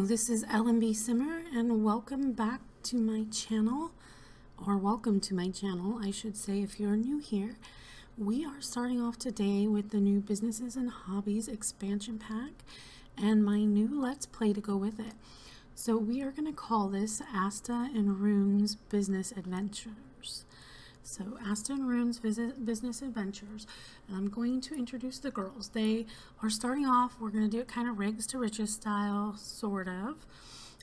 This is LMB Simmer, and welcome back to my channel, or welcome to my channel, I should say, if you're new here. We are starting off today with the new Businesses and Hobbies expansion pack and my new Let's Play to go with it. So we are going to call this Asta and Rune's Business Adventures. So Asta and Rune's Business Adventures. And I'm going to introduce the girls. They are starting off, we're going to do it kind of rags to riches style, sort of.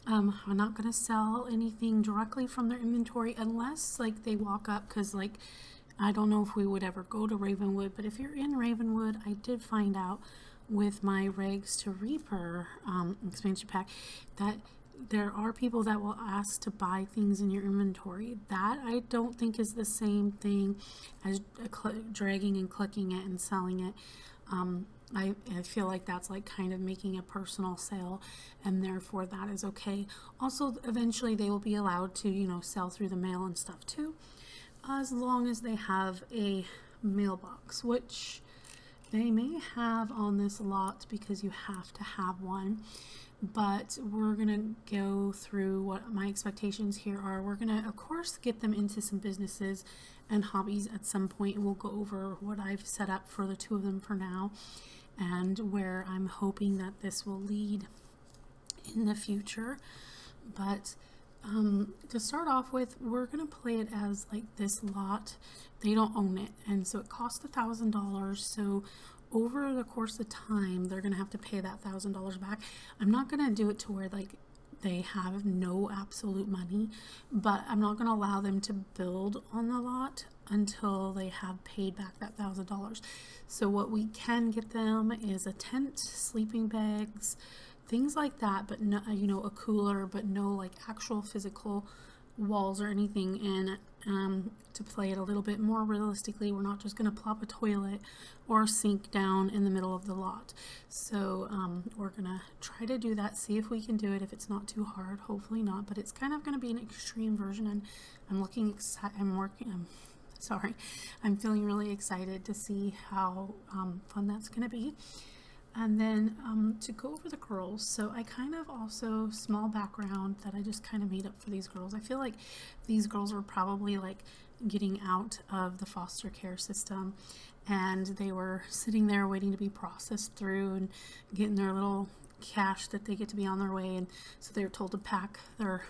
I'm not going to sell anything directly from their inventory unless like they walk up, because like I don't know if we would ever go to Ravenwood, but if you're in Ravenwood, I did find out with my Rags to Reaper expansion pack that there are people that will ask to buy things in your inventory. That I don't think is the same thing as dragging and clicking it and selling it. I feel like that's like kind of making a personal sale, and therefore that is okay. Also, eventually they will be allowed to, you know, sell through the mail and stuff too, as long as they have a mailbox, which they may have on this lot because you have to have one. But we're going to go through what my expectations here are. We're going to, of course, get them into some businesses and hobbies at some point. We'll go over what I've set up for the two of them for now and where I'm hoping that this will lead in the future. But to start off with, we're going to play it as like this lot. They don't own it, and so it costs $1,000. So over the course of time, they're going to have to pay that $1,000 back. I'm not going to do it to where like they have no absolute money, but I'm not going to allow them to build on the lot until they have paid back that $1,000. So what we can get them is a tent, sleeping bags, things like that, but no, you know, a cooler, but no like actual physical walls or anything. And to play it a little bit more realistically, we're not just going to plop a toilet or sink down in the middle of the lot. So we're going to try to do that, see if we can do it, if it's not too hard. Hopefully not, but it's kind of going to be an extreme version, and I'm looking excited. I'm feeling really excited to see how fun that's going to be. And then to go over the girls, so I kind of also, small background that I just kind of made up for these girls. I feel like these girls were probably like getting out of the foster care system, and they were sitting there waiting to be processed through and getting their little cash that they get to be on their way. And so they were told to pack their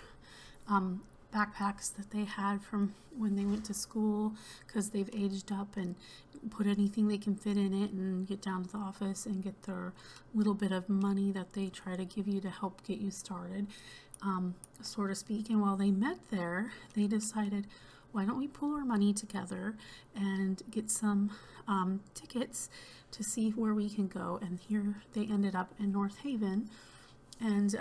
backpacks that they had from when they went to school, because they've aged up, and put anything they can fit in it and get down to the office and get their little bit of money that they try to give you to help get you started, so to speak. And while they met there, they decided, why don't we pool our money together and get some tickets to see where we can go. And here they ended up in North Haven, and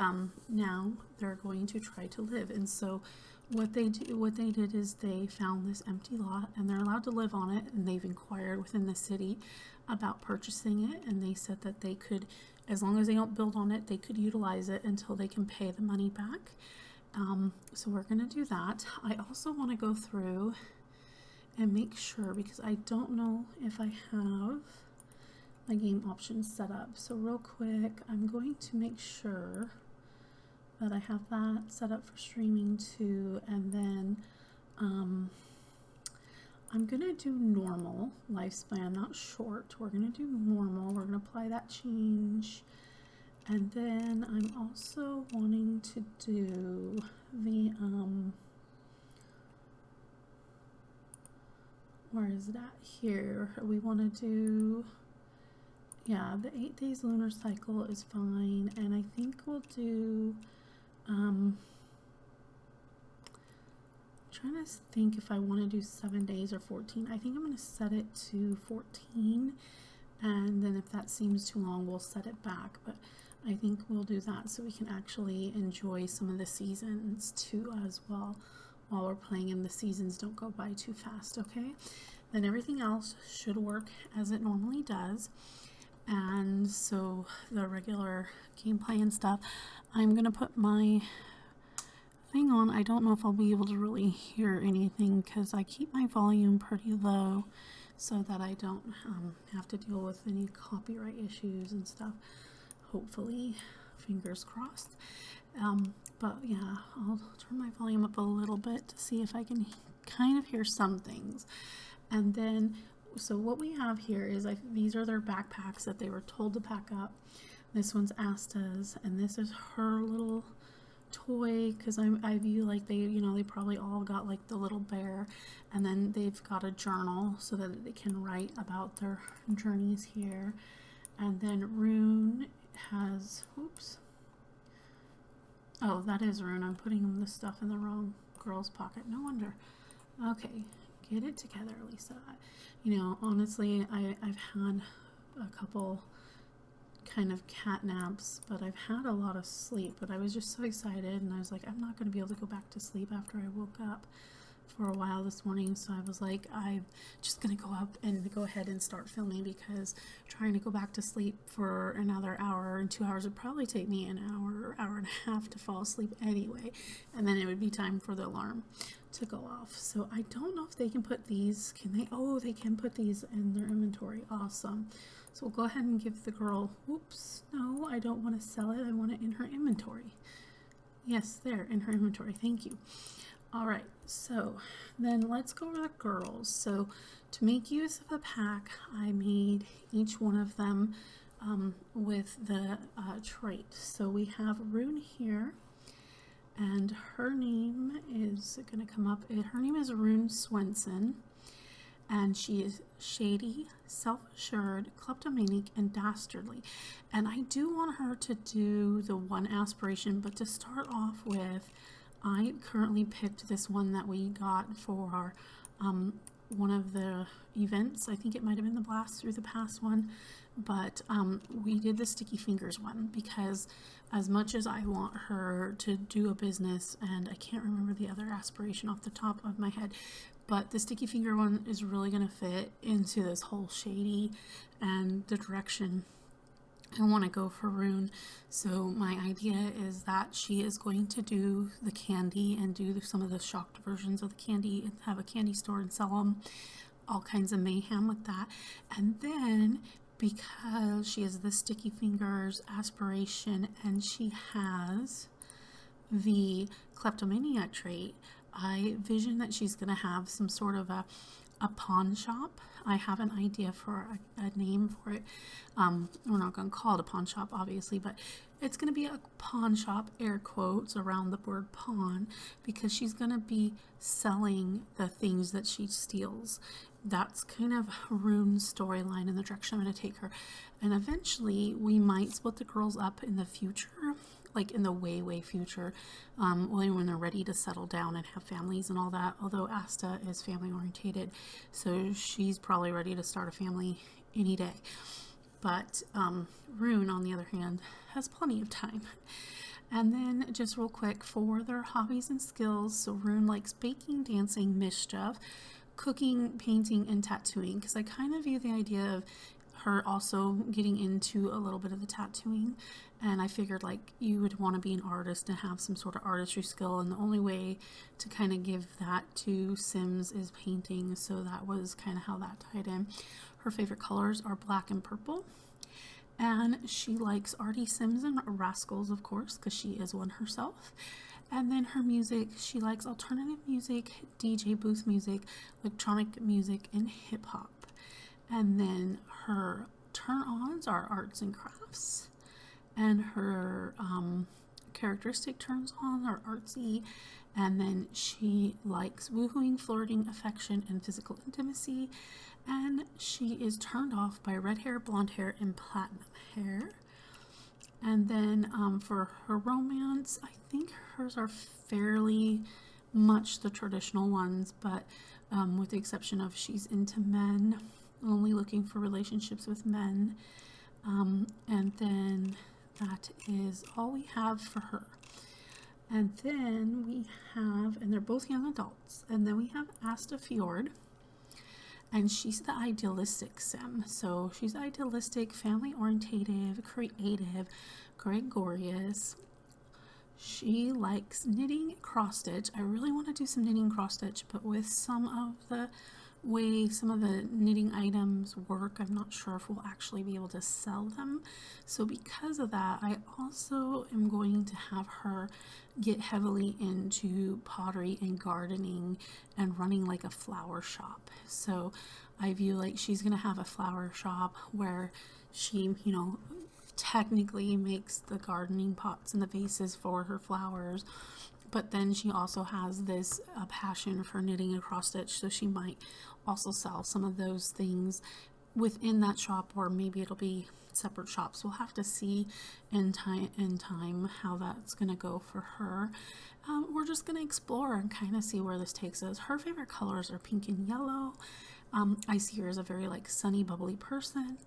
now they're going to try to live. And so what they did is they found this empty lot, and they're allowed to live on it, and they've inquired within the city about purchasing it, and they said that they could, as long as they don't build on it, they could utilize it until they can pay the money back. So we're going to do that. I also want to go through and make sure, because I don't know if I have my game options set up. So real quick, I'm going to make sure that I have that set up for streaming too, and then I'm gonna do normal lifespan, not short. We're gonna do normal. We're gonna apply that change, and then I'm also wanting to do the where is it at here? We want to do, yeah, the 8 days lunar cycle is fine, and I think we'll do trying to think if I want to do 7 days or 14. I think I'm going to set it to 14, and then if that seems too long, we'll set it back. But I think we'll do that so we can actually enjoy some of the seasons too as well while we're playing, and the seasons don't go by too fast. Okay, then everything else should work as it normally does. And so the regular gameplay and stuff, I'm gonna put my thing on. I don't know if I'll be able to really hear anything because I keep my volume pretty low so that I don't have to deal with any copyright issues and stuff, hopefully, fingers crossed. But yeah, I'll turn my volume up a little bit to see if I can kind of hear some things. And then, so what we have here is these are their backpacks that they were told to pack up. This one's Asta's, and this is her little toy, because I view like they probably all got like the little bear, and then they've got a journal so that they can write about their journeys here. And then Rune has, oops, oh, that is Rune. I'm putting the stuff in the wrong girl's pocket. No wonder. Okay, get it together, Lisa. You know, honestly, I've had a couple kind of cat naps, but I've had a lot of sleep. But I was just so excited, and I was like, I'm not going to be able to go back to sleep after I woke up for a while this morning. So I was like, I'm just going to go up and go ahead and start filming, because trying to go back to sleep for another hour and 2 hours would probably take me an hour, hour and a half to fall asleep anyway, and then it would be time for the alarm to go off. So I don't know if they can put these, can they? Oh, they can put these in their inventory. Awesome. So we'll go ahead and give the girl, oops, no, I don't want to sell it. I want it in her inventory. Yes, there, in her inventory. Thank you. All right, so then let's go over the girls. So to make use of a pack, I made each one of them with the trait. So we have Rune here, and her name is going to come up. Her name is Rune Swenson, and she is shady, self-assured, kleptomaniac, and dastardly. And I do want her to do the one aspiration, but to start off with, I currently picked this one that we got for one of the events. I think it might have been the Blast Through the Past one, but we did the Sticky Fingers one, because as much as I want her to do a business, and I can't remember the other aspiration off the top of my head, but the Sticky Finger one is really going to fit into this whole shady and the direction I want to go for Rune. So my idea is that she is going to do the candy and do some of the shocked versions of the candy and have a candy store and sell them. All kinds of mayhem with that. And then, because she has the Sticky Fingers aspiration and she has the kleptomaniac trait, I vision that she's going to have some sort of a pawn shop. I have an idea for a name for it. We're not going to call it a pawn shop, obviously, but it's going to be a pawn shop, air quotes, around the word pawn, because she's going to be selling the things that she steals. That's kind of Rune's storyline and the direction I'm going to take her. And eventually, we might split the girls up in the future, like in the way future, when they're ready to settle down and have families and all that. Although Asta is family orientated, so she's probably ready to start a family any day. But Rune, on the other hand, has plenty of time. And then just real quick for their hobbies and skills. So Rune likes baking, dancing, mischief, cooking, painting, and tattooing, because I kind of view the idea of her also getting into a little bit of the tattooing, and I figured like you would want to be an artist and have some sort of artistry skill, and the only way to kind of give that to Sims is painting, so that was kind of how that tied in. Her favorite colors are black and purple, and she likes arty Sims and rascals, of course, because she is one herself. And then her music, she likes alternative music, DJ booth music, electronic music, and hip hop. And then her turn-ons are arts and crafts, and her characteristic turns-on are artsy. And then she likes woohooing, flirting, affection, and physical intimacy. And she is turned off by red hair, blonde hair, and platinum hair. And then for her romance, I think hers are fairly much the traditional ones, but with the exception of she's into men, only looking for relationships with men. And then that is all we have for her. And then we have, and they're both young adults, and then we have Asta Fjord, and she's the idealistic sim. So she's idealistic, family orientated, creative, gregarious. She likes knitting, cross stitch. I really want to do some knitting cross stitch, but with some of the way some of the knitting items work, I'm not sure if we'll actually be able to sell them. So because of that, I also am going to have her get heavily into pottery and gardening and running like a flower shop. So I view like she's going to have a flower shop where she, technically makes the gardening pots and the vases for her flowers, but then she also has this passion for knitting and cross stitch, so she might also sell some of those things within that shop, or maybe it'll be separate shops. We'll have to see in time how that's going to go for her. We're just going to explore and kind of see where this takes us. Her favorite colors are pink and yellow. I see her as a very like sunny, bubbly person,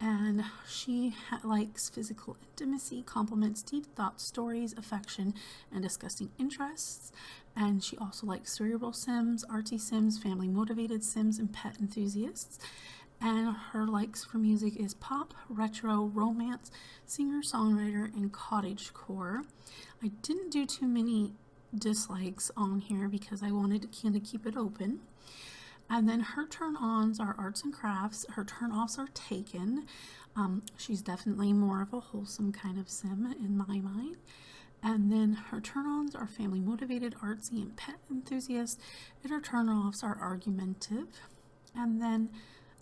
and she likes physical intimacy, compliments, deep thoughts, stories, affection, and disgusting interests. And she also likes cerebral sims, artsy sims, family motivated sims, and pet enthusiasts. And her likes for music is pop, retro, romance, singer-songwriter, and cottagecore. I didn't do too many dislikes on here because I wanted to kind of keep it open. And then her turn-ons are arts and crafts. Her turn-offs are taken. She's definitely more of a wholesome kind of sim in my mind. And then her turn-ons are family motivated, artsy, and pet enthusiast. And her turn-offs are argumentative. And then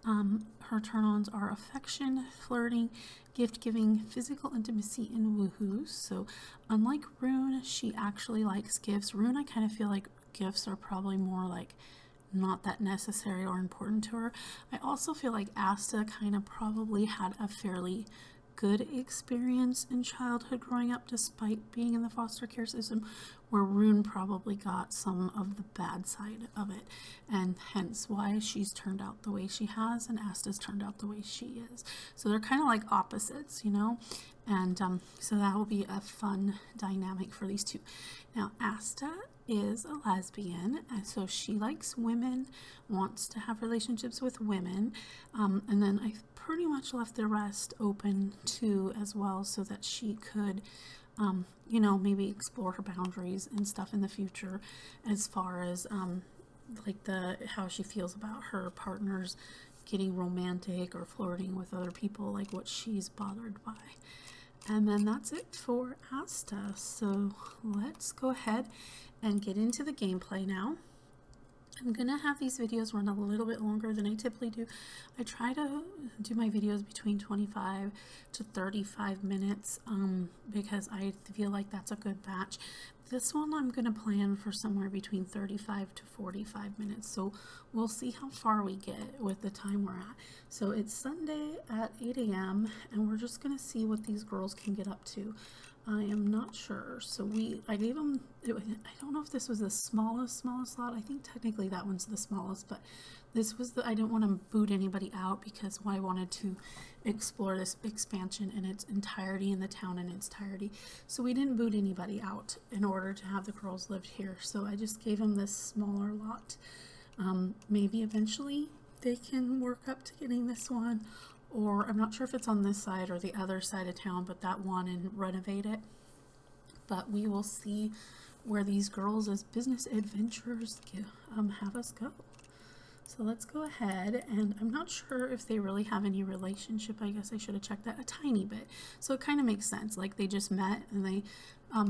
her turn-ons are affection, flirting, gift-giving, physical intimacy, and woohoo. So unlike Rune, she actually likes gifts. Rune, I kind of feel like gifts are probably more like not that necessary or important to her. I also feel like Asta kind of probably had a fairly good experience in childhood growing up despite being in the foster care system, where Rune probably got some of the bad side of it, and hence why she's turned out the way she has and Asta's turned out the way she is. So they're kind of like opposites, and so that will be a fun dynamic for these two. Now Asta is a lesbian, and so she likes women, wants to have relationships with women, and then I pretty much left the rest open too as well, so that she could maybe explore her boundaries and stuff in the future, as far as like how she feels about her partners getting romantic or flirting with other people, like what she's bothered by. And then that's it for Asta. So let's go ahead and get into the gameplay now. I'm gonna have these videos run a little bit longer than I typically do. I try to do my videos between 25 to 35 minutes because I feel like that's a good batch. This one I'm gonna plan for somewhere between 35 to 45 minutes, so we'll see how far we get with the time we're at. So it's Sunday at 8 a.m. and we're just gonna see what these girls can get up to. I am not sure. So I gave them, I don't know if this was the smallest lot. I think technically that one's the smallest, but this was I didn't want to boot anybody out because I wanted to explore this expansion in its entirety, in the town in its entirety. So we didn't boot anybody out in order to have the girls live here. So I just gave them this smaller lot. Maybe eventually they can work up to getting this one, or I'm not sure if it's on this side or the other side of town, but that one, and renovate it. But we will see where these girls as business adventurers have us go. So let's go ahead, and I'm not sure if they really have any relationship. I guess I should have checked that a tiny bit. So it kind of makes sense, like they just met and they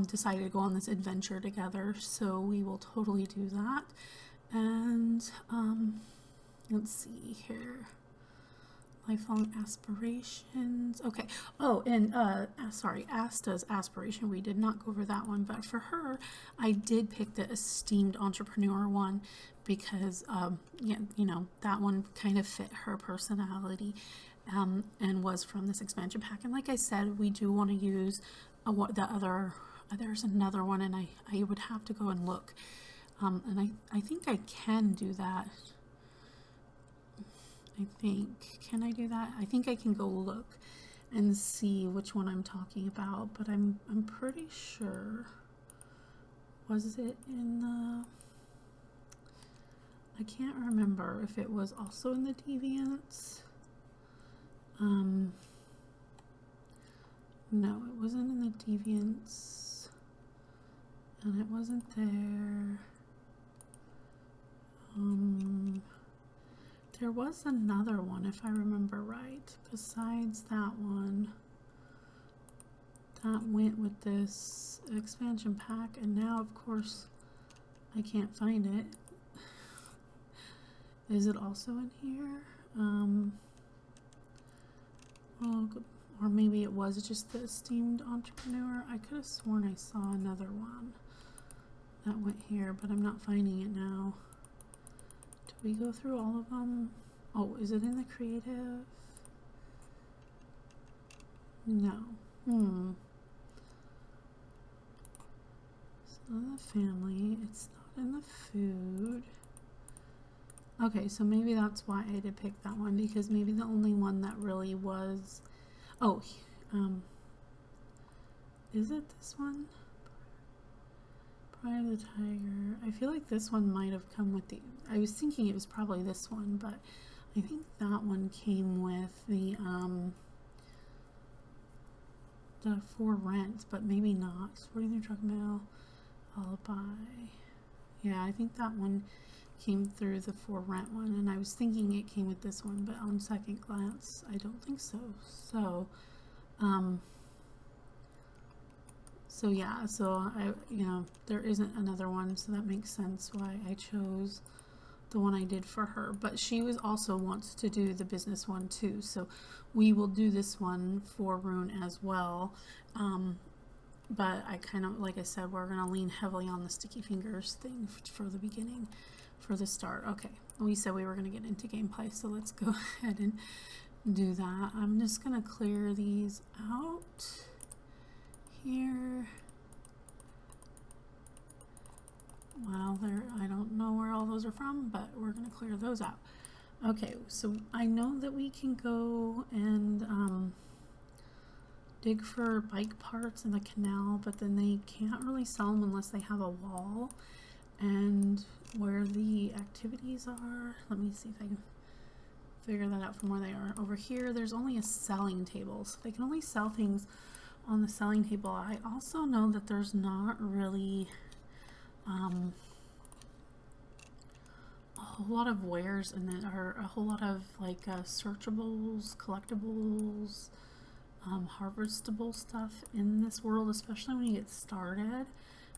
decided to go on this adventure together. So we will totally do that. And let's see here. Lifelong aspirations. Okay. Oh, and sorry, Asta's aspiration. We did not go over that one, but for her, I did pick the esteemed entrepreneur one because, that one kind of fit her personality, and was from this expansion pack. And like I said, we do want to use the other. There's another one, and I would have to go and look. And I think I can do that. Can I do that? I think I can go look and see which one I'm talking about, but I'm pretty sure. Was it in the... I can't remember if it was also in the Deviants. No, it wasn't in the Deviants, and it wasn't there. There was another one, if I remember right, besides that one. That went with this expansion pack, and now, of course, I can't find it. Is it also in here? Well, or maybe it was just the esteemed entrepreneur. I could have sworn I saw another one that went here, but I'm not finding it now. Did we go through all of them? Oh, is it in the creative? No. It's not in the family. It's not in the food. Okay, so maybe that's why I did pick that one, because maybe the only one that really was... Oh, is it this one? Pride of the Tiger. I feel like this one might have come with the... I was thinking it was probably this one, but I think that one came with the For Rent, but maybe not. Sporting the Truck Mail, Alibi. Yeah, I think that one came through the For Rent one, and I was thinking it came with this one, but on second glance, I don't think so. So yeah, so I, there isn't another one, so that makes sense why I chose the one I did for her. But she also wants to do the business one too, so we will do this one for Rune as well. But I kind of, like I said, we're gonna lean heavily on the sticky fingers thing for the beginning, for the start. Okay, we said we were gonna get into gameplay, so let's go ahead and do that. I'm just gonna clear these out here. Well, I don't know where all those are from, but we're gonna clear those out. Okay, so I know that we can go and dig for bike parts in the canal, but then they can't really sell them unless they have a wall. And where the activities are, let me see if I can figure that out from where they are. Over here, there's only a selling table, so they can only sell things on the selling table. I also know that there's not really a whole lot of wares in it, or a whole lot of like searchables, collectibles, harvestable stuff in this world, especially when you get started.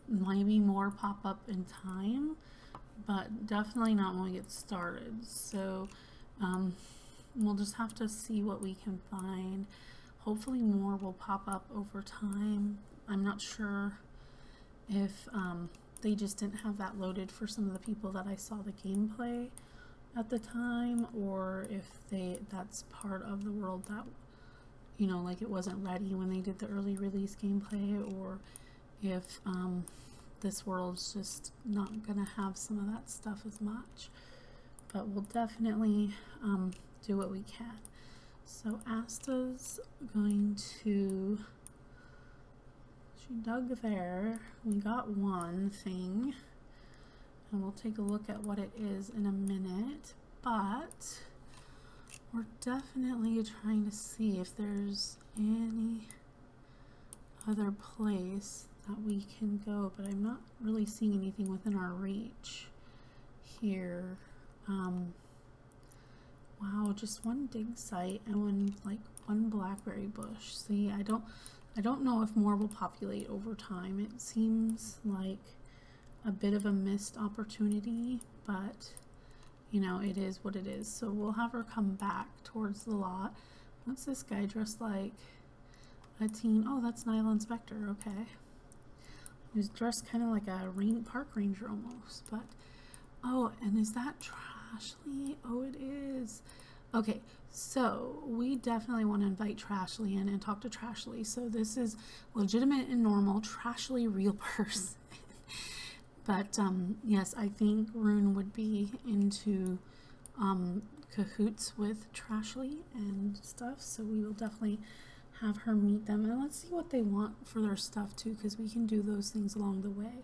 Maybe more pop up in time, but definitely not when we get started. So we'll just have to see what we can find. Hopefully more will pop up over time. I'm not sure if they just didn't have that loaded for some of the people that I saw the gameplay at the time, or if that's part of the world that, like it wasn't ready when they did the early release gameplay, or if this world's just not gonna have some of that stuff as much. But we'll definitely do what we can. So Asta's going to, she dug there, we got one thing, and we'll take a look at what it is in a minute, but we're definitely trying to see if there's any other place that we can go, but I'm not really seeing anything within our reach here. Wow, just one dig site and one blackberry bush. See, I don't know if more will populate over time. It seems like a bit of a missed opportunity, but it is what it is. So we'll have her come back towards the lot. What's this guy dressed like? A teen. Oh, that's Nyla Inspector. Okay. He's dressed kind of like a park ranger almost, but oh, and is that Trashly? Oh, it is. Okay, so we definitely want to invite Trashly in and talk to Trashly. So this is legitimate and normal Trashly real person. But yes, I think Rune would be into cahoots with Trashly and stuff, so we will definitely have her meet them, and let's see what they want for their stuff too, because we can do those things along the way.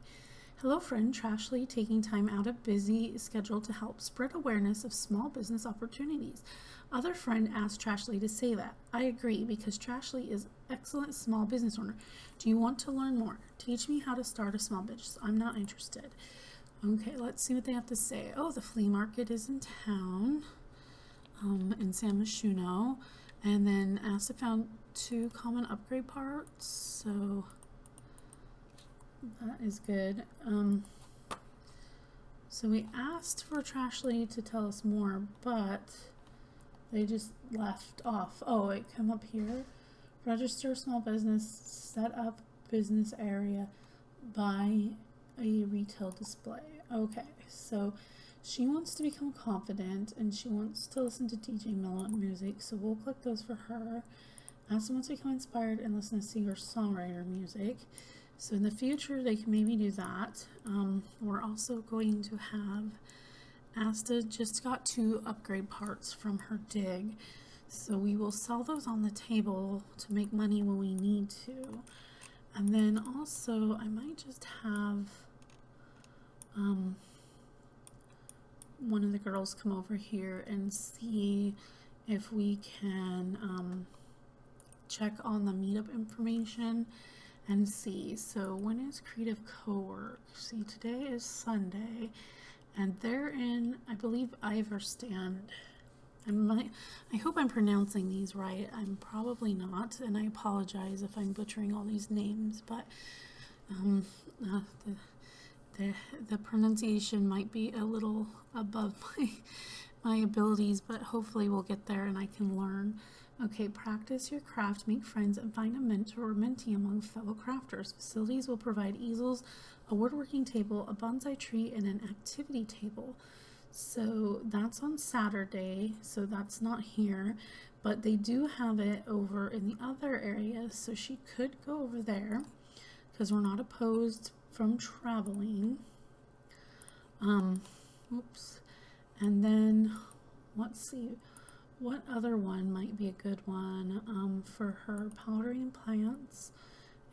Hello friend, Trashly taking time out of busy schedule to help spread awareness of small business opportunities. Other friend asked Trashly to say that. I agree, because Trashly is excellent small business owner. Do you want to learn more? Teach me how to start a small business. I'm not interested. Okay, let's see what they have to say. Oh, the flea market is in town. in San Myshuno. And then Asta found 2 common upgrade parts, so that is good. So we asked for Trashly to tell us more, but they just left off. Oh, wait, come up here. Register small business, set up business area, buy a retail display. Okay, so she wants to become confident and she wants to listen to DJ Melon music, so we'll click those for her. Asta wants to become inspired and listen to singer-songwriter music. So in the future, they can maybe do that. We're also going to have Asta just got 2 upgrade parts from her dig. So we will sell those on the table to make money when we need to. And then also, I might just have one of the girls come over here and see if we can check on the meetup information and see. So when is Creative Co-work? See, today is Sunday, and they're in, I believe, Iverstand. I hope I'm pronouncing these right. I'm probably not, and I apologize if I'm butchering all these names, but the pronunciation might be a little above my abilities, but hopefully we'll get there and I can learn. Okay, practice your craft, make friends, and find a mentor or mentee among fellow crafters. Facilities will provide easels, a woodworking table, a bonsai tree, and an activity table. So that's on Saturday, so that's not here, but they do have it over in the other area, so she could go over there because we're not opposed from traveling. Oops. And then let's see, what other one might be a good one for her? Powdering Plants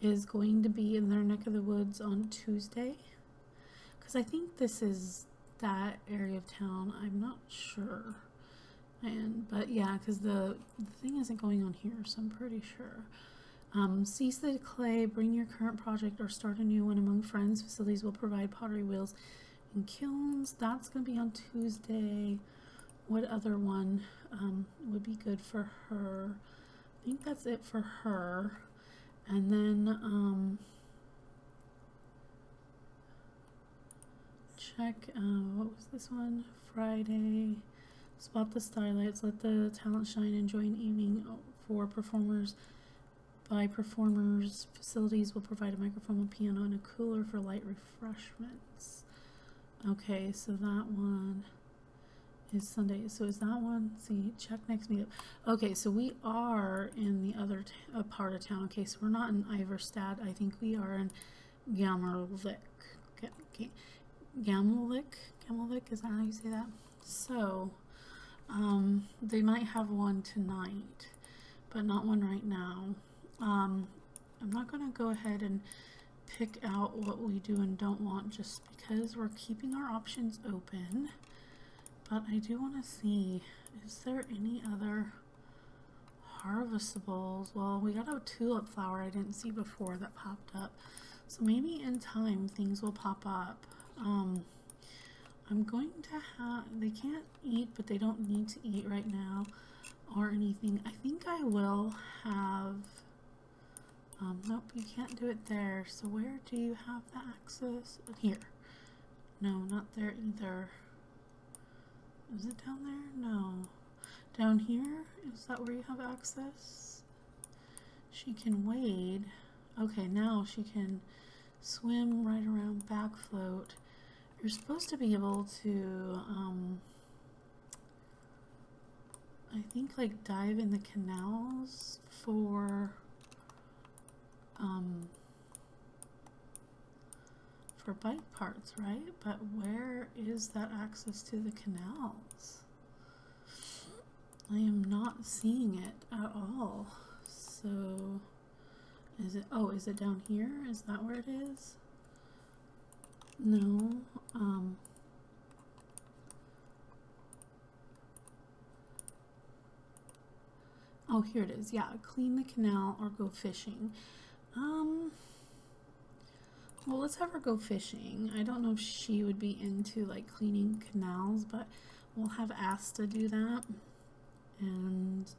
is going to be in their neck of the woods on Tuesday, because I think this is that area of town. I'm not sure. But yeah, because the thing isn't going on here, so I'm pretty sure. Seize the clay, bring your current project or start a new one among friends. Facilities will provide pottery wheels and kilns. That's going to be on Tuesday. What other one would be good for her? I think that's it for her. And then check, what was this one? Friday. Spot the starlights, let the talent shine, enjoy an evening for performers. By performers, facilities will provide a microphone, a piano, and a cooler for light refreshments. Okay, so that one is Sunday. So is that one? See, check next meetup. Okay, so we are in the other part of town. Okay, so we're not in Iverstad. I think we are in Gamerlik. Okay. Gamerlik, is that how you say that? So, they might have one tonight, but not one right now. I'm not going to go ahead and pick out what we do and don't want just because we're keeping our options open. But I do want to see, is there any other harvestables? Well, we got a tulip flower I didn't see before that popped up. So maybe in time things will pop up. I'm going to have, they can't eat, but they don't need to eat right now or anything. I think I will have, nope, you can't do it there. So where do you have the access? Here. No, not there either. Is it down there? No. Down here? Is that where you have access? She can wade. Okay, now she can swim right around, back float. You're supposed to be able to, I think, like, dive in the canals for bike parts, right? But where is that access to the canals? I am not seeing it at all. So, is it, oh, is it down here? Is that where it is? No. Oh, here it is. Yeah, clean the canal or go fishing. Well, let's have her go fishing. I don't know if she would be into like cleaning canals, but we'll have Asta do that. and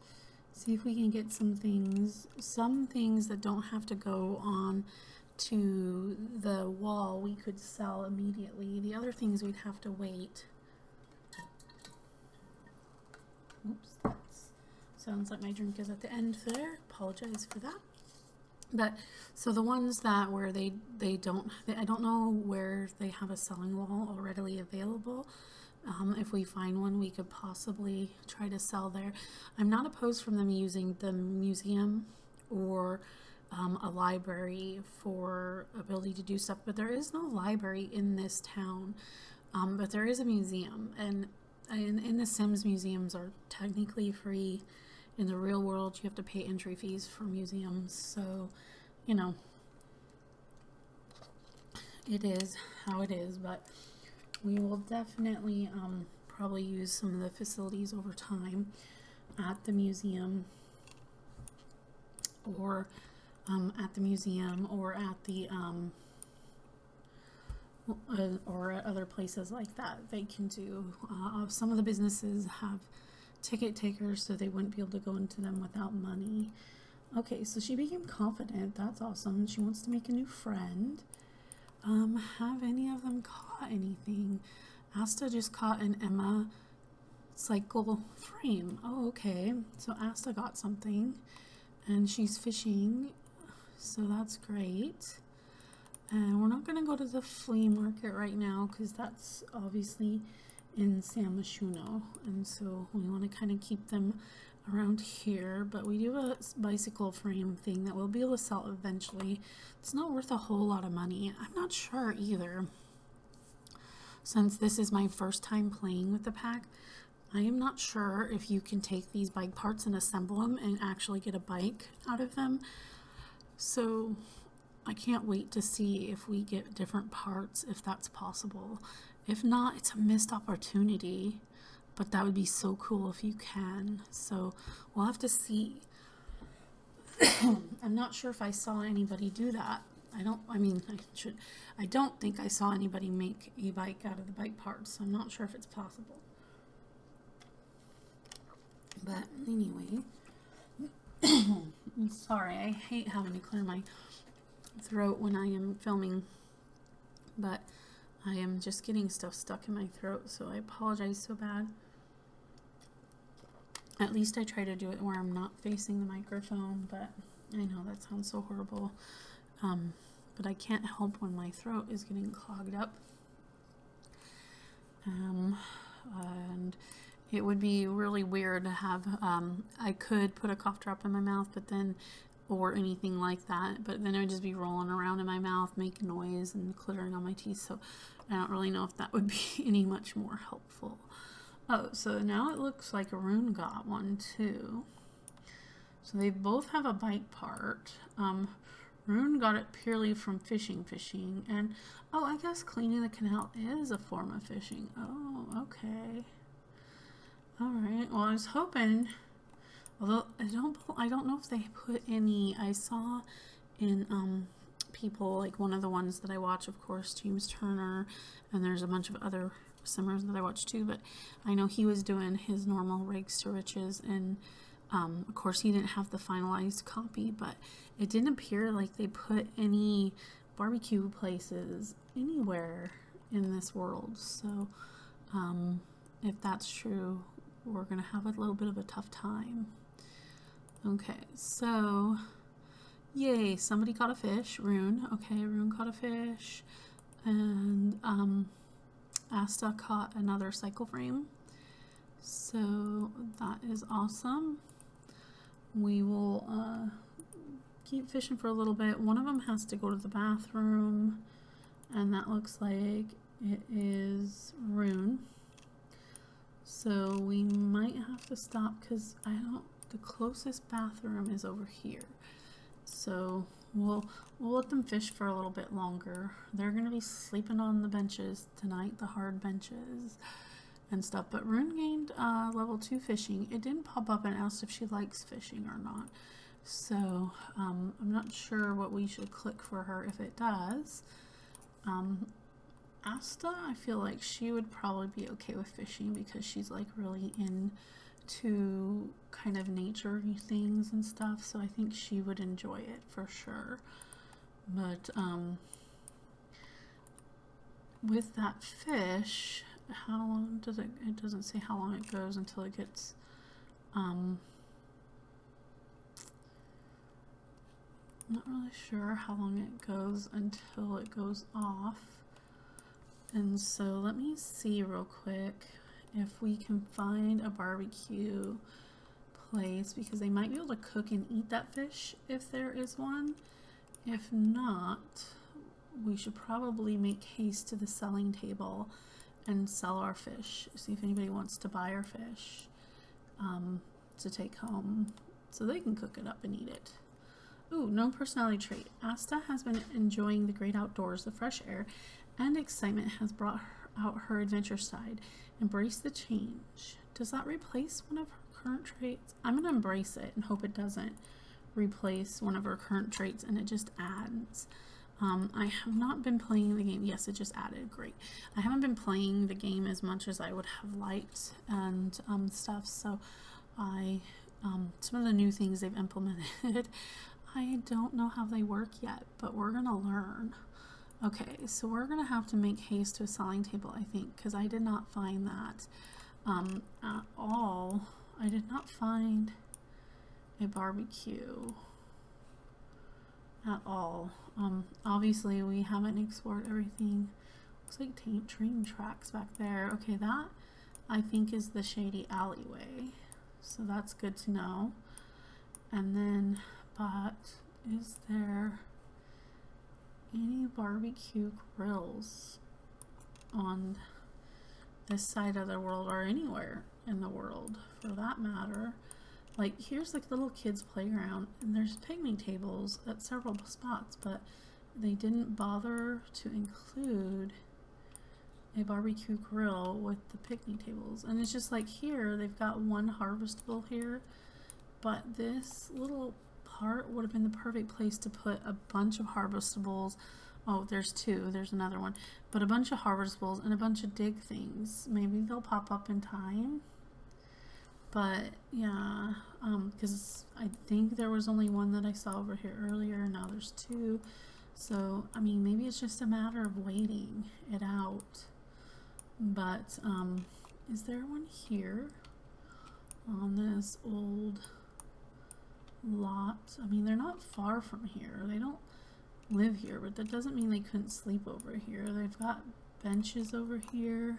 see if we can get some things that don't have to go on to the wall we could sell immediately. The other things we'd have to wait. Oops, that sounds like my drink is at the end there. Apologize for that. But so the ones that where I don't know where they have a selling wall already available. If we find one, we could possibly try to sell there. I'm not opposed from them using the museum or a library for ability to do stuff, but there is no library in this town. But there is a museum, and in the Sims, museums are technically free. In the real world, you have to pay entry fees for museums, so, you know, it is how it is, but we will definitely probably use some of the facilities over time at the museum, or at the or at other places like that. They can do some of the businesses have ticket takers, so they wouldn't be able to go into them without money. Okay, so she became confident. That's awesome. She wants to make a new friend. Have any of them caught anything? Asta just caught an Emma cycle frame. Oh, okay. So Asta got something, and she's fishing, so that's great. And we're not going to go to the flea market right now because that's obviously in San Myshuno, and so we want to kind of keep them around here. But we do a bicycle frame thing that we'll be able to sell eventually. It's not worth a whole lot of money. I'm not sure either. Since this is my first time playing with the pack, I am not sure if you can take these bike parts and assemble them and actually get a bike out of them. So I can't wait to see if we get different parts, if that's possible. If not, it's a missed opportunity, but that would be so cool if you can. So we'll have to see. I'm not sure if I saw anybody do that. I don't think I saw anybody make a bike out of the bike parts, so I'm not sure if it's possible. But anyway, I'm sorry, I hate having to clear my throat when I am filming, but I am just getting stuff stuck in my throat, so I apologize so bad. At least I try to do it where I'm not facing the microphone, but I know that sounds so horrible. But I can't help when my throat is getting clogged up. And it would be really weird to have, I could put a cough drop in my mouth, but then, or anything like that, but then it would just be rolling around in my mouth, making noise and clittering on my teeth, so I don't really know if that would be any much more helpful. Oh, so now it looks like Rune got one too. So they both have a bike part. Rune got it purely from fishing, and oh, I guess cleaning the canal is a form of fishing. Oh, okay. All right. Well, I was hoping, although I don't know if they put any. I saw in people, like one of the ones that I watch, of course, James Turner, and there's a bunch of other simmers that I watch too, but I know he was doing his normal Rags to Riches, and of course he didn't have the finalized copy, but it didn't appear like they put any barbecue places anywhere in this world, so if that's true, we're gonna have a little bit of a tough time. Okay, so yay, somebody caught a fish. Rune. Okay, Rune caught a fish, and Asta caught another cycle frame, so that is awesome. We will keep fishing for a little bit. One of them has to go to the bathroom, and that looks like it is Rune, so we might have to stop because the closest bathroom is over here, so we'll let them fish for a little bit longer. They're gonna be sleeping on the benches tonight, the hard benches and stuff. But Rune gained level 2 fishing. It didn't pop up and asked if she likes fishing or not, so I'm not sure what we should click for her if it does. Asta, I feel like she would probably be okay with fishing because she's like really into to kind of nature-y things and stuff, so I think she would enjoy it for sure. But with that fish, how long does it doesn't say how long it goes until it gets not really sure how long it goes until it goes off. And so let me see real quick if we can find a barbecue place, because they might be able to cook and eat that fish if there is one. If not, we should probably make haste to the selling table and sell our fish. See if anybody wants to buy our fish to take home so they can cook it up and eat it. Ooh, known personality trait. Asta has been enjoying the great outdoors, the fresh air, and excitement has brought out her adventure side. Embrace the change. Does that replace one of her current traits? I'm going to embrace it and hope it doesn't replace one of her current traits and it just adds. I have not been playing the game. Yes, it just added. Great. I haven't been playing the game as much as I would have liked and stuff. So some of the new things they've implemented, I don't know how they work yet, but we're going to learn. Okay, so we're going to have to make haste to a selling table, I think, because I did not find that at all. I did not find a barbecue at all. Obviously, we haven't explored everything. Looks like train tracks back there. Okay, that I think is the shady alleyway. So that's good to know. And then, but is there any barbecue grills on this side of the world, or anywhere in the world for that matter? Like, here's like little kids playground and there's picnic tables at several spots, but they didn't bother to include a barbecue grill with the picnic tables. And it's just like here they've got one harvestable here, but this little part would have been the perfect place to put a bunch of harvestables. Oh, there's two, there's another one, but a bunch of harvestables and a bunch of dig things. Maybe they'll pop up in time. But yeah, because I think there was only one that I saw over here earlier, and now there's two. So I mean, maybe it's just a matter of waiting it out. But is there one here on this old lot? I mean, they're not far from here. They don't live here, but that doesn't mean they couldn't sleep over here. They've got benches over here.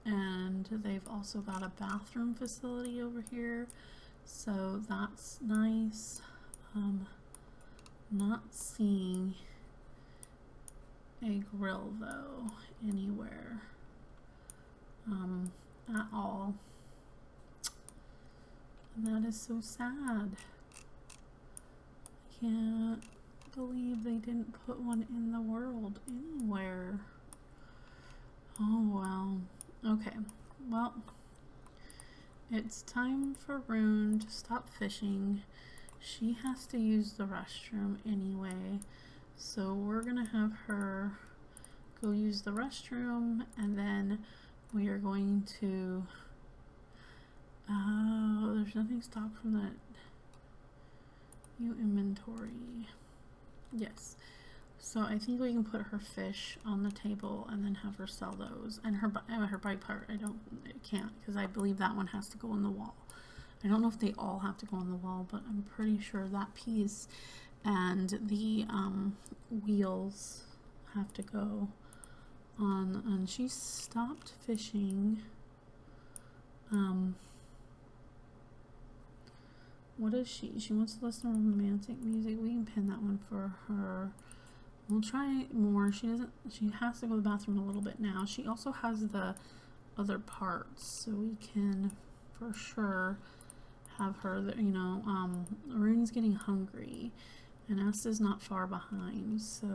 And they've also got a bathroom facility over here, so that's nice. Not seeing a grill though anywhere at all, and that is so sad. I can't believe they didn't put one in the world anywhere. Oh well. Okay, well, it's time for Rune to stop fishing. She has to use the restroom anyway, so we're gonna have her go use the restroom, and then we are going to, oh, there's nothing stocked from that new inventory. Yes. So I think we can put her fish on the table and then have her sell those. And her bike part, I can't, because I believe that one has to go on the wall. I don't know if they all have to go on the wall, but I'm pretty sure that piece and the wheels have to go on. And she stopped fishing. What is she? She wants to listen to romantic music. We can pin that one for her. We'll try more. She has to go to the bathroom a little bit now. She also has the other parts, so we can for sure have her, Rune's getting hungry and Asta's not far behind, so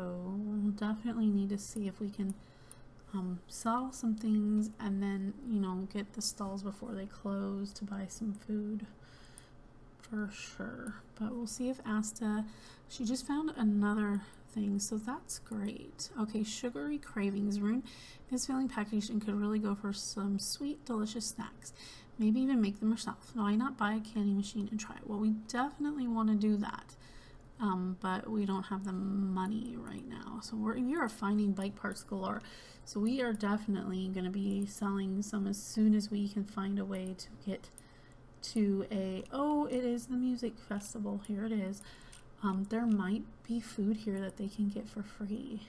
we'll definitely need to see if we can sell some things and then, get the stalls before they close to buy some food for sure. But we'll see if Asta, she just found another thing, so that's great. Okay, sugary cravings. Rune is feeling packaged and could really go for some sweet, delicious snacks. Maybe even make them yourself. Why not buy a candy machine and try it? Well, we definitely want to do that. But we don't have the money right now. So we are finding bike parts galore. So we are definitely going to be selling some as soon as we can find a way to get to it is the music festival. Here it is. There might be food here that they can get for free.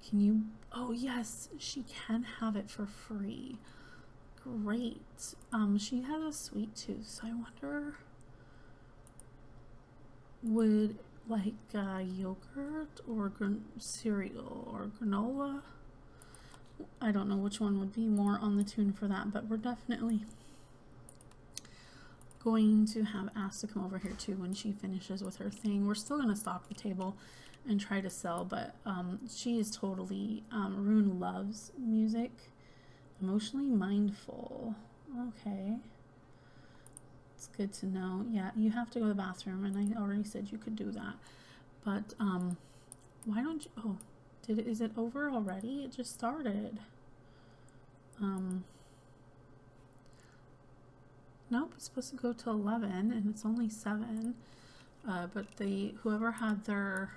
Can you? Oh yes, she can have it for free. Great. She has a sweet tooth, so I wonder, would like yogurt or cereal or granola? I don't know which one would be more on the tune for that, but we're definitely going to have Asta come over here too when she finishes with her thing. We're still going to stock the table and try to sell, but she is totally, Rune loves music. Emotionally mindful. Okay. It's good to know. Yeah, you have to go to the bathroom, and I already said you could do that. But why don't you? Oh, is it over already? It just started. Nope, it's supposed to go to 11, and it's only 7. But whoever had their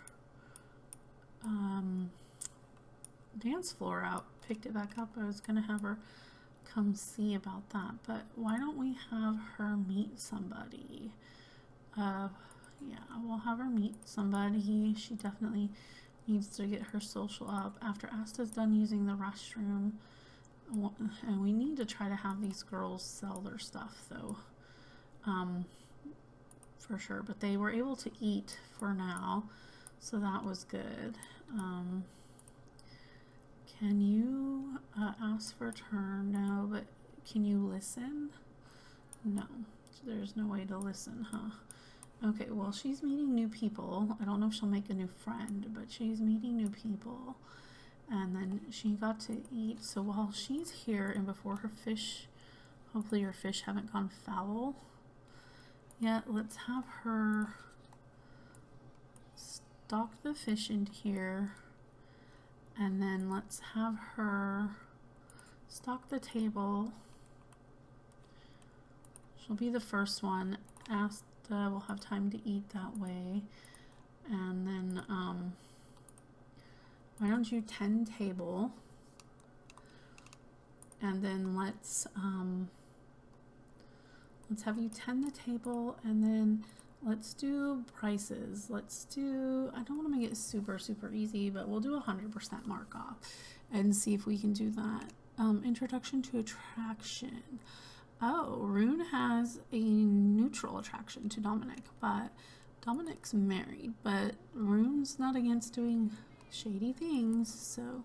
dance floor out picked it back up. I was gonna have her come see about that, but why don't we have her meet somebody? Yeah, we'll have her meet somebody. She definitely needs to get her social up after Asta's done using the restroom, and we need to try to have these girls sell their stuff though, for sure. But they were able to eat for now, so that was good. Can you ask for a turn? No, but can you listen? No, there's no way to listen, huh? Okay, well, she's meeting new people. I don't know if she'll make a new friend, but she's meeting new people. And then she got to eat. So while she's here and before her fish, hopefully her fish haven't gone foul yet, let's have her stock the fish into here. And then let's have her stock the table. She'll be the first one. Asta will have time to eat that way. And then why don't you tend table? And then let's have you tend the table, and then let's do prices. Let's do, I don't want to make it super easy, but we'll do 100% mark off and see if we can do that. Introduction to attraction. Oh, Rune has a neutral attraction to Dominic, but Dominic's married, but Rune's not against doing shady things, so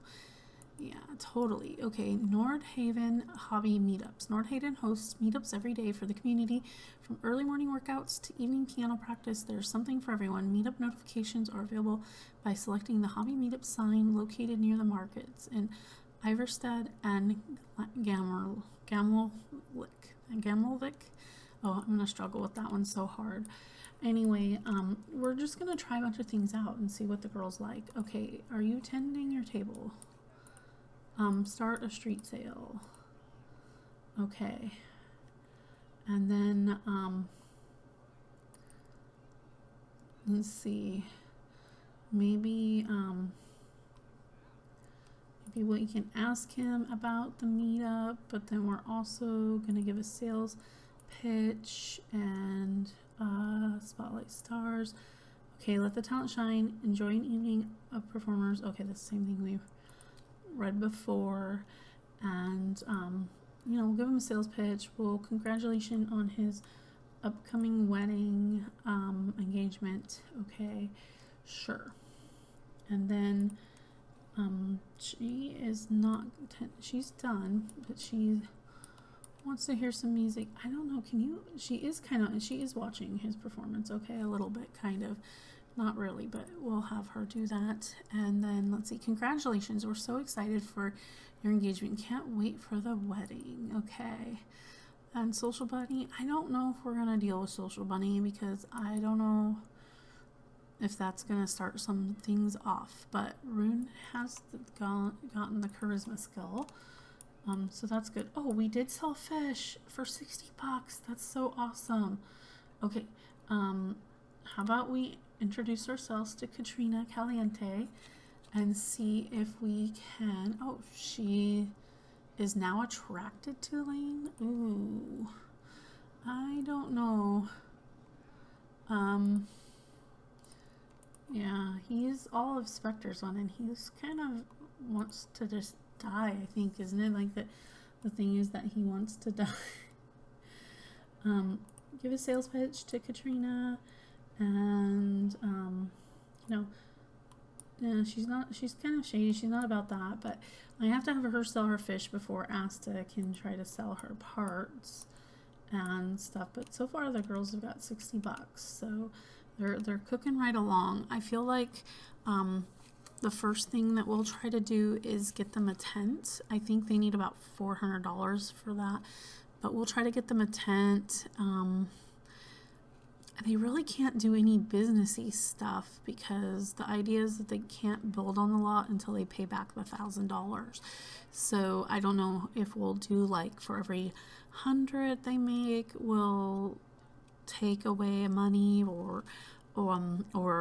yeah, totally. Okay, Nordhaven hobby meetups. Nordhaven hosts meetups every day for the community. From early morning workouts to evening piano practice, there's something for everyone. Meetup notifications are available by selecting the hobby meetup sign located near the markets in Iverstead and Gamelvik. Oh, I'm gonna struggle with that one so hard. Anyway, we're just gonna try a bunch of things out and see what the girls like. Okay, are you tending your table? Start a street sale. Okay. And then, let's see. Maybe we can ask him about the meetup, but then we're also gonna give a sales pitch and spotlight stars. Okay, let the talent shine. Enjoy an evening of performers. Okay, that's the same thing we've read before. And we'll give him a sales pitch. We'll congratulations on his upcoming wedding engagement. Okay, sure. And then she is not, she's done, but she wants to hear some music. I don't know, she is watching his performance, okay, a little bit, kind of. Not really, but we'll have her do that. And then let's see, congratulations, we're so excited for your engagement. Can't wait for the wedding. Okay. And Social Bunny, I don't know if we're gonna deal with Social Bunny because I don't know if that's gonna start some things off, but Rune has gotten the charisma skill. So that's good. Oh, we did sell fish for 60 bucks. That's so awesome. Okay, how about we introduce ourselves to Katrina Caliente and see if we can. Oh, she is now attracted to Lane. Ooh, I don't know. Yeah, he's all of Spectre's one, and he's kind of wants to just die, I think, isn't it? Like the thing is that he wants to die. Give a sales pitch to Katrina, and you know, yeah, she's kind of shady. She's not about that, but I have to have her sell her fish before Asta can try to sell her parts and stuff. But so far the girls have got 60 bucks, so they're cooking right along. I feel like the first thing that we'll try to do is get them a tent. I think they need about $400 for that, but we'll try to get them a tent. They really can't do any businessy stuff because the idea is that they can't build on the lot until they pay back the $1,000. So I don't know if we'll do like for every 100 they make, we'll take away money, or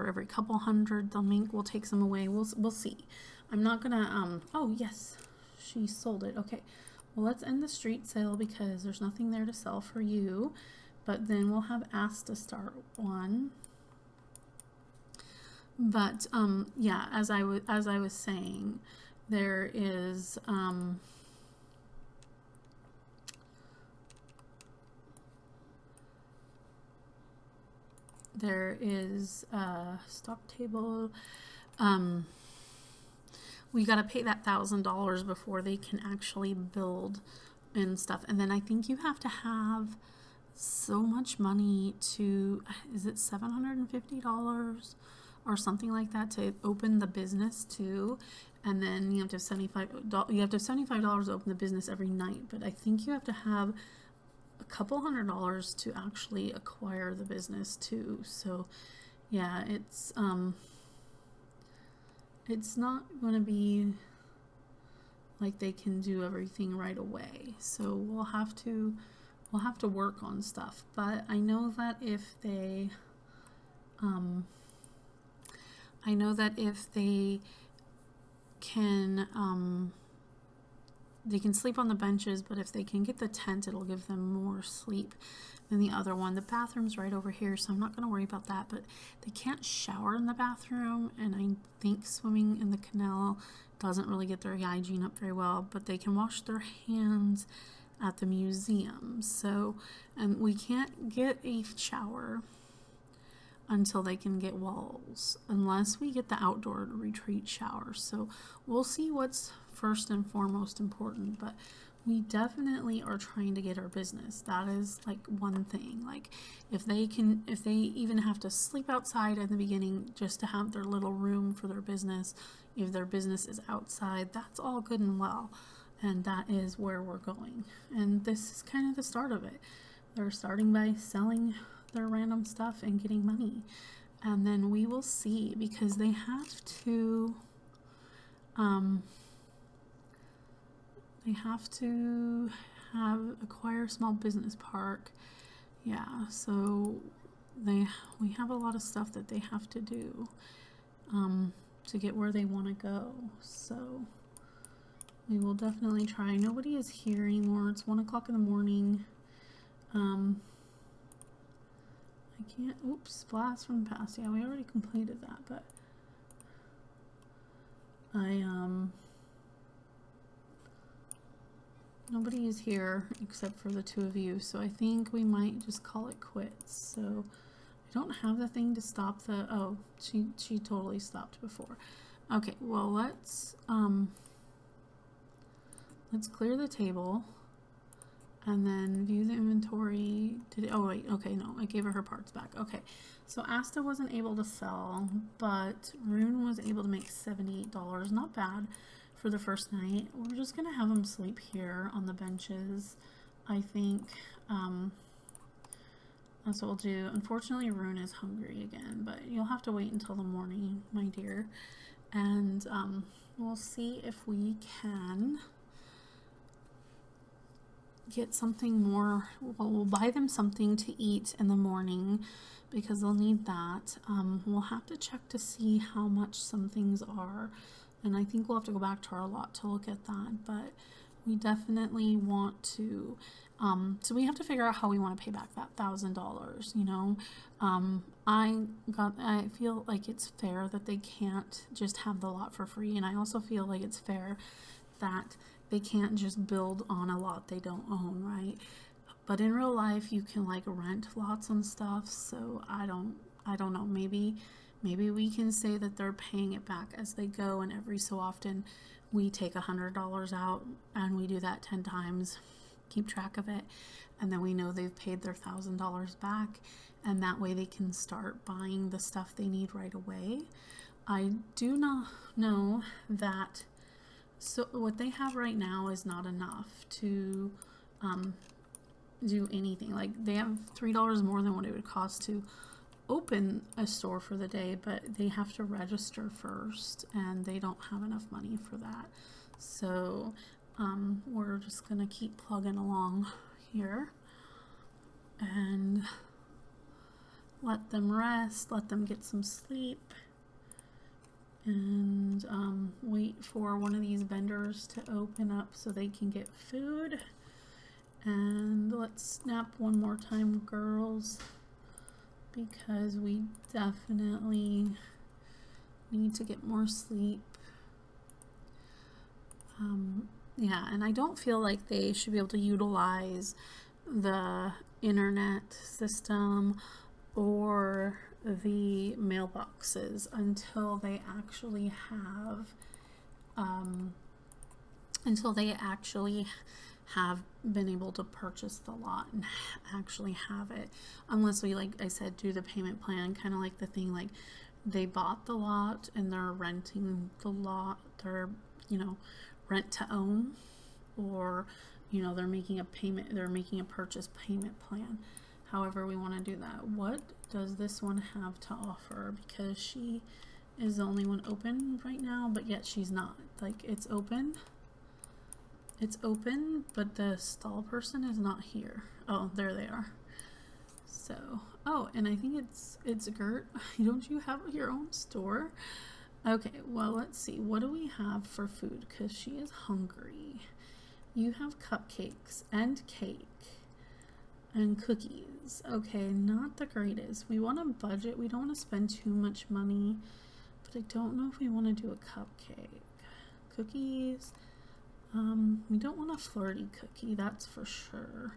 every couple hundred they'll make, we'll take some away. We'll see. I'm not gonna oh yes, she sold it. Okay, well, let's end the street sale because there's nothing there to sell for you. But then we'll have Asta start one. But yeah, as I was saying, there is a stock table. We got to pay that $1,000 before they can actually build and stuff. And then I think you have to have so much money to, is it $750 or something like that to open the business too? And then you have to have $75 to open the business every night. But I think you have to have a couple $100 to actually acquire the business too. So yeah, it's not going to be like they can do everything right away. So we'll have to work on stuff. But I know that if they can they can sleep on the benches, but if they can get the tent, it'll give them more sleep than the other one. The bathroom's right over here, so I'm not going to worry about that, but they can't shower in the bathroom, and I think swimming in the canal doesn't really get their hygiene up very well, but they can wash their hands at the museum. So, and we can't get a shower until they can get walls, unless we get the outdoor retreat shower. So we'll see what's first and foremost important, but we definitely are trying to get our business. That is like one thing. Like if they even have to sleep outside in the beginning just to have their little room for their business, if their business is outside, that's all good and well. And that is where we're going. And this is kind of the start of it. They're starting by selling their random stuff and getting money. And then we will see, because they have to acquire a small business park. Yeah, so we have a lot of stuff that they have to do to get where they want to go. So we will definitely try. Nobody is here anymore. It's 1 o'clock in the morning. I can't, oops, blast from the past. Yeah, we already completed that, but nobody is here except for the two of you, so I think we might just call it quits. So I don't have the thing to stop the, oh, she totally stopped before. Okay, well, let's clear the table and then view the inventory. Oh wait, okay, no, I gave her parts back. Okay, so Asta wasn't able to sell, but Rune was able to make $78. Not bad for the first night. We're just gonna have them sleep here on the benches, I think. That's what we'll do. Unfortunately, Rune is hungry again, but you'll have to wait until the morning, my dear. And we'll see if we can get something more. Well, we'll buy them something to eat in the morning because they'll need that. We'll have to check to see how much some things are, and I think we'll have to go back to our lot to look at that, but we definitely want to. So we have to figure out how we want to pay back that $1,000, you know. I feel like it's fair that they can't just have the lot for free, and I also feel like it's fair that they can't just build on a lot they don't own, right? But in real life, you can like rent lots and stuff. So I don't know. Maybe we can say that they're paying it back as they go, and every so often we take $100 out, and we do that 10 times, keep track of it, and then we know they've paid their $1,000 back, and that way they can start buying the stuff they need right away. I do not know that. So what they have right now is not enough to do anything. Like they have $3 more than what it would cost to open a store for the day, but they have to register first, and they don't have enough money for that. So we're just gonna keep plugging along here and let them rest, let them get some sleep, and wait for one of these vendors to open up so they can get food. And let's snap one more time, girls, because we definitely need to get more sleep. Yeah, and I don't feel like they should be able to utilize the internet system or the mailboxes until they actually have been able to purchase the lot and actually have it, unless we, like I said, do the payment plan, kind of like the thing, like they bought the lot and they're renting the lot, they're, you know, rent to own, or, you know, they're making a payment, they're making a purchase payment plan. However we want to do that. What does this one have to offer? Because she is the only one open right now, but yet she's not. Like, it's open, but the stall person is not here. Oh, there they are. So, oh, and I think it's Gert. Don't you have your own store? Okay, well, let's see. What do we have for food? Because she is hungry. You have cupcakes and cake and cookies. Okay, not the greatest. We want to budget. We don't want to spend too much money, but I don't know if we want to do a cupcake. Cookies. We don't want a flirty cookie, that's for sure.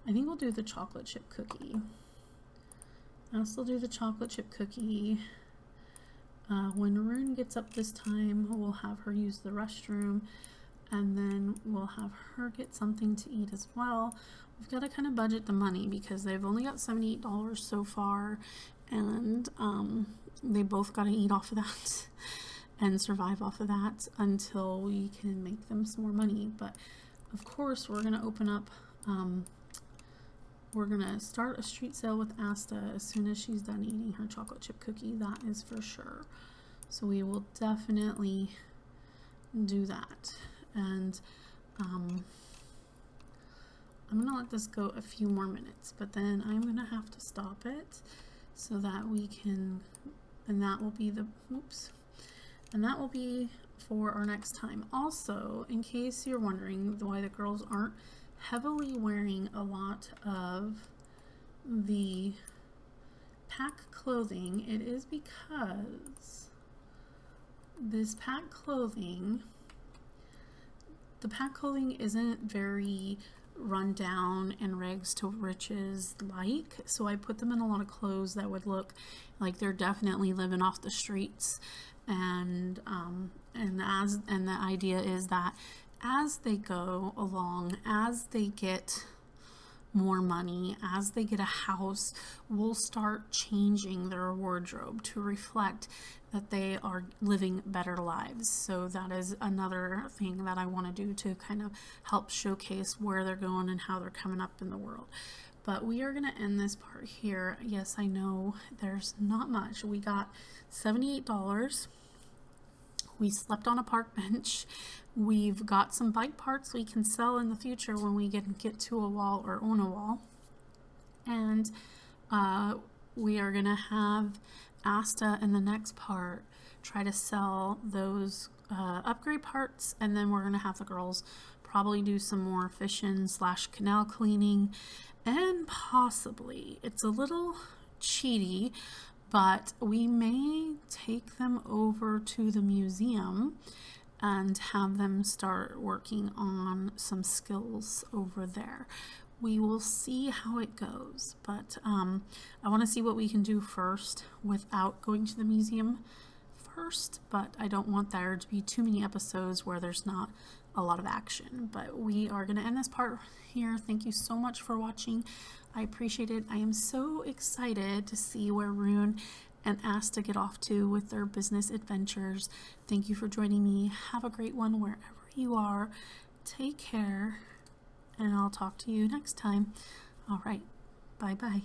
I think we'll do the chocolate chip cookie. I'll still do the chocolate chip cookie. When Rune gets up this time, we'll have her use the restroom, and then we'll have her get something to eat as well. We've got to kind of budget the money because they've only got $78 so far, and they both got to eat off of that and survive off of that until we can make them some more money. But of course, we're going to open up, we're going to start a street sale with Asta as soon as she's done eating her chocolate chip cookie, that is for sure. So we will definitely do that. And I'm going to let this go a few more minutes, but then I'm going to have to stop it so that we can, and that will be the, oops. And that will be for our next time. Also, in case you're wondering why the girls aren't heavily wearing a lot of the pack clothing, it is because this pack clothing, the pack clothing isn't very run down and rags to riches like, so I put them in a lot of clothes that would look like they're definitely living off the streets. And the idea is that as they go along, as they get more money, as they get a house, we'll start changing their wardrobe to reflect that they are living better lives. So that is another thing that I want to do to kind of help showcase where they're going and how they're coming up in the world. But we are going to end this part here. Yes, I know there's not much. We got $78. We slept on a park bench. We've got some bike parts we can sell in the future when we get to a wall or own a wall. And we are gonna have Asta in the next part try to sell those upgrade parts, and then we're gonna have the girls probably do some more fishing / canal cleaning, and possibly, it's a little cheaty, but we may take them over to the museum and have them start working on some skills over there. We will see how it goes, but I want to see what we can do first without going to the museum first, but I don't want there to be too many episodes where there's not a lot of action. But we are going to end this part here. Thank you so much for watching. I appreciate it. I am so excited to see where Rune and Asta get off to with their business adventures. Thank you for joining me. Have a great one wherever you are. Take care, and I'll talk to you next time. All right. Bye-bye.